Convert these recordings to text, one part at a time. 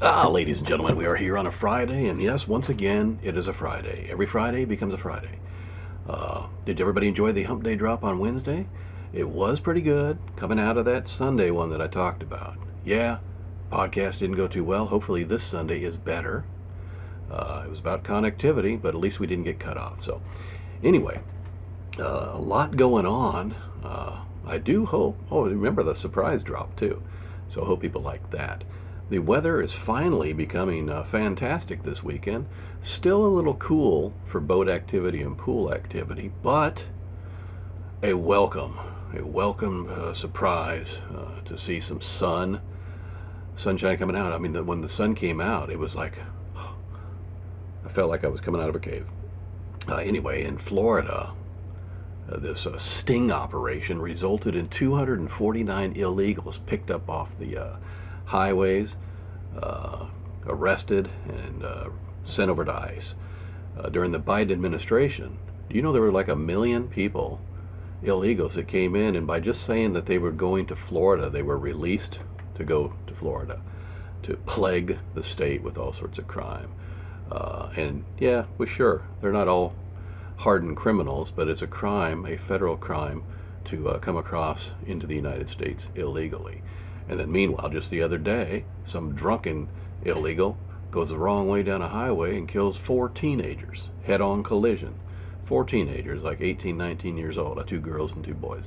Ladies and gentlemen, we are here on a Friday, and yes, once again, it is a Friday. Every Friday becomes a Friday. Did everybody enjoy the Hump Day drop on Wednesday? It was pretty good, coming out of that Sunday one that I talked about. Yeah, podcast didn't go too well. Hopefully this Sunday is better. It was about connectivity, but at least we didn't get cut off. So, anyway, a lot going on. I do hope. Oh, remember the surprise drop too. So I hope people like that. The weather is finally becoming fantastic this weekend. Still a little cool for boat activity and pool activity, but a welcome surprise to see some sunshine coming out. I mean, when the sun came out, it was like I felt like I was coming out of a cave. Anyway, in Florida, this sting operation resulted in 249 illegals picked up off the highways, arrested, and sent over to ICE. During the Biden administration, do you know there were like 1 million people, illegals, that came in, and by just saying that they were going to Florida, they were released to go to Florida to plague the state with all sorts of crime. And yeah, well, sure, they're not all hardened criminals, but it's a crime, a federal crime, to come across into the United States illegally. And then meanwhile, just the other day, some drunken illegal goes the wrong way down a highway and kills 4 teenagers, head-on collision. 4 teenagers, like 18, 19 years old, 2 girls and 2 boys.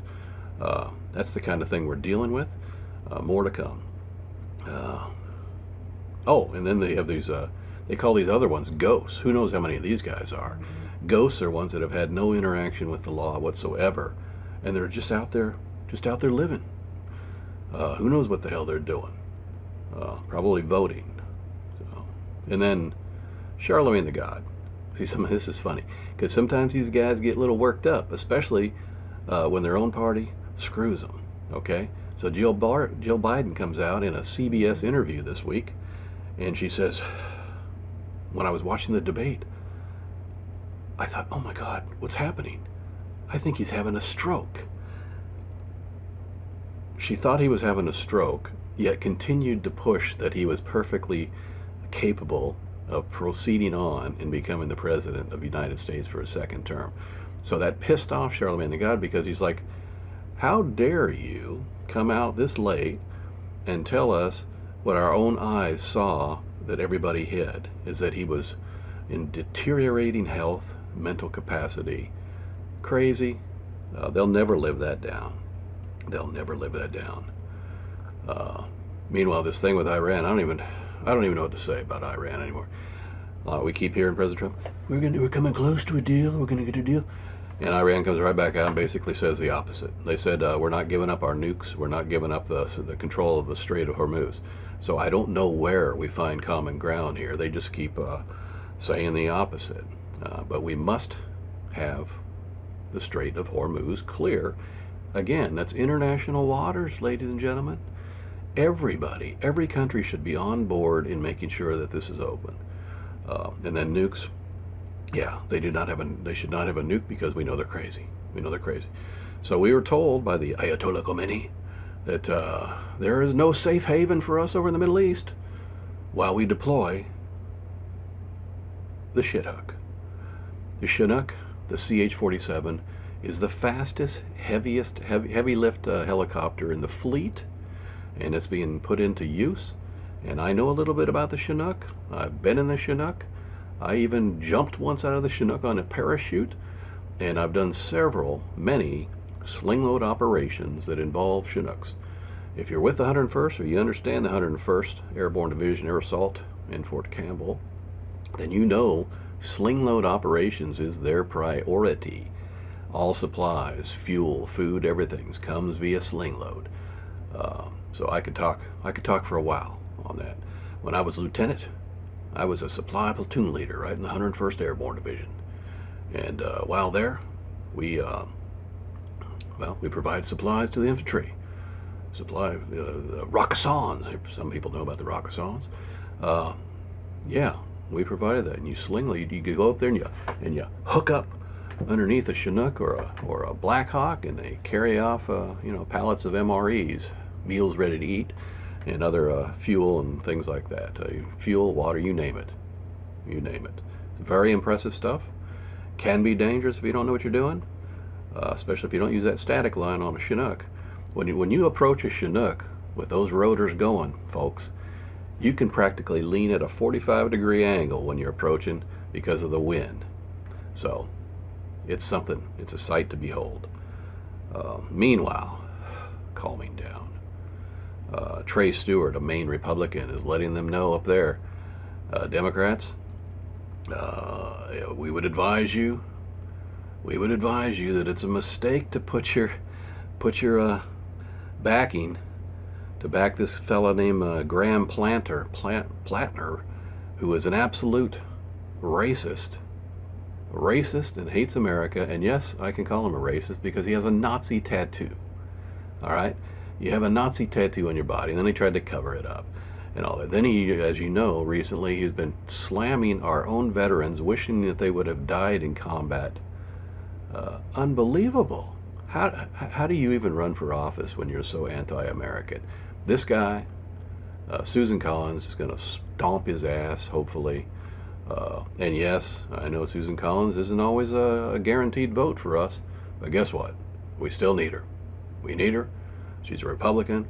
That's the kind of thing we're dealing with. More to come. And then they have these, they call these other ones ghosts. Who knows how many of these guys are? Ghosts are ones that have had no interaction with the law whatsoever, and they're just out there living. Who knows what the hell they're doing? Probably voting. So. And then Charlemagne the God. See, some of this is funny because sometimes these guys get a little worked up, especially when their own party screws them. Okay, so Jill Biden comes out in a CBS interview this week, and she says, "When I was watching the debate, I thought, oh my God, what's happening? I think he's having a stroke." She thought he was having a stroke, yet continued to push that he was perfectly capable of proceeding on and becoming the president of the United States for a second term. So that pissed off Charlemagne the God, because he's like, how dare you come out this late and tell us what our own eyes saw that everybody hid, is that he was in deteriorating health, mental capacity, crazy. They'll never live that down. They'll never live that down. Meanwhile, this thing with Iran, I don't even know what to say about Iran anymore. We keep hearing President Trump, we're coming close to a deal. We're going to get a deal, and Iran comes right back out and basically says the opposite. They said we're not giving up our nukes. We're not giving up the control of the Strait of Hormuz. So I don't know where we find common ground here. They just keep saying the opposite. But we must have the Strait of Hormuz clear. Again, that's international waters, ladies and gentlemen. Everybody, every country should be on board in making sure that this is open. And then nukes, yeah, they should not have a nuke, because we know they're crazy. We know they're crazy. So we were told by the Ayatollah Khomeini that there is no safe haven for us over in the Middle East while we deploy the Chinook. The Chinook, the CH-47, is the fastest, heavy lift helicopter in the fleet, and it's being put into use. And I know a little bit about the Chinook. I've been in the Chinook. I even jumped once out of the Chinook on a parachute, and I've done many sling load operations that involve Chinooks. If you're with the 101st, or you understand the 101st Airborne Division Air Assault in Fort Campbell, then you know sling load operations is their priority. All supplies, fuel, food, everything comes via sling load. So I could talk for a while on that. When I was lieutenant, I was a supply platoon leader right in the 101st Airborne Division. And while there, we provide supplies to the infantry. The Racassons. Some people know about the Racassons. Yeah, we provided that. And you go up there and you hook up underneath a Chinook or a Black Hawk, and they carry off pallets of MREs, meals ready to eat, and other fuel and things like that. Fuel, water, you name it. You name it. Very impressive stuff. Can be dangerous if you don't know what you're doing, especially if you don't use that static line on a Chinook. When you approach a Chinook with those rotors going, folks, you can practically lean at a 45-degree angle when you're approaching because of the wind. So it's something. It's a sight to behold. Meanwhile, calming down. Trey Stewart, a Maine Republican, is letting them know up there, Democrats, we would advise you that it's a mistake to put your backing to back this fella named Graham Platner, who is an absolute racist and hates America. And yes, I can call him a racist because he has a Nazi tattoo. All right, you have a Nazi tattoo on your body, and then he tried to cover it up and all that. Then he, as you know, recently he's been slamming our own veterans, wishing that they would have died in combat. Unbelievable. How do you even run for office when you're so anti-American? This guy, Susan Collins, is going to stomp his ass, hopefully. And yes, I know Susan Collins isn't always a guaranteed vote for us, but guess what? We still need her. We need her. She's a Republican,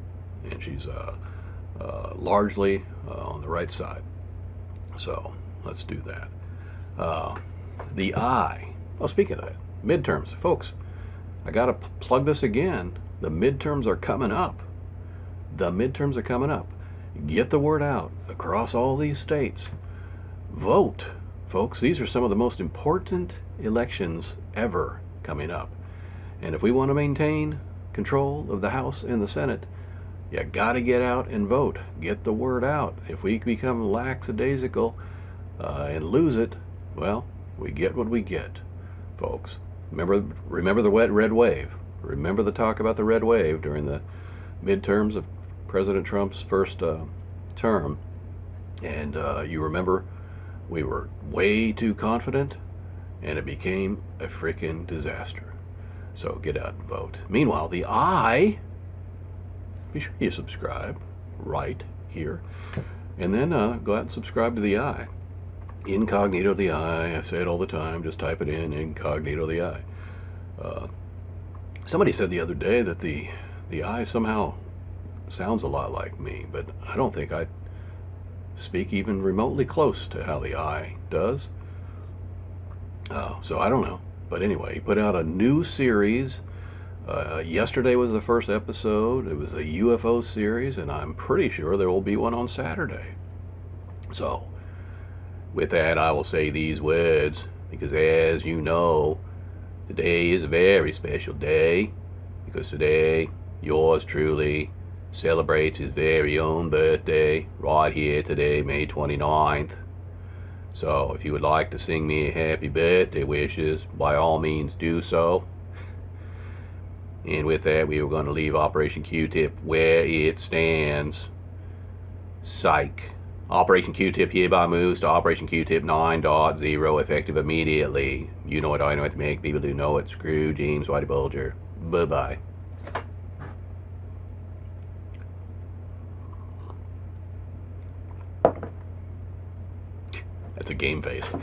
and she's largely on the right side. So let's do that. The I. Oh, speaking of that, midterms, folks. I got to plug this again. The midterms are coming up. The midterms are coming up. Get the word out across all these states. Vote, folks. These are some of the most important elections ever coming up. And if we want to maintain control of the House and the Senate, you got to get out and vote. Get the word out. If we become lackadaisical and lose it, well, we get what we get, folks. Remember the red wave. Remember the talk about the red wave during the midterms of President Trump's first term. And you remember we were way too confident, and it became a freaking disaster. So get out and vote. Meanwhile, the I, be sure you subscribe right here. And then go out and subscribe to the I. Incognito the I say it all the time. Just type it in, incognito the I. Somebody said the other day that the I somehow sounds a lot like me, but I don't think I speak even remotely close to how the I does. So I don't know. But anyway, he put out a new series. Yesterday was the first episode. It was a UFO series, and I'm pretty sure there will be one on Saturday. So, with that, I will say these words, because as you know, today is a very special day, because today, yours truly celebrates his very own birthday, right here today, May 29th. So, if you would like to sing me a happy birthday wishes, by all means do so. And with that, we are going to leave Operation Q-Tip where it stands. Psych. Operation Q-Tip hereby moves to Operation Q-Tip 9.0, effective immediately. You know what I know what to make people do know it. Screw James Whitey Bulger. Bye-bye. That's a game face.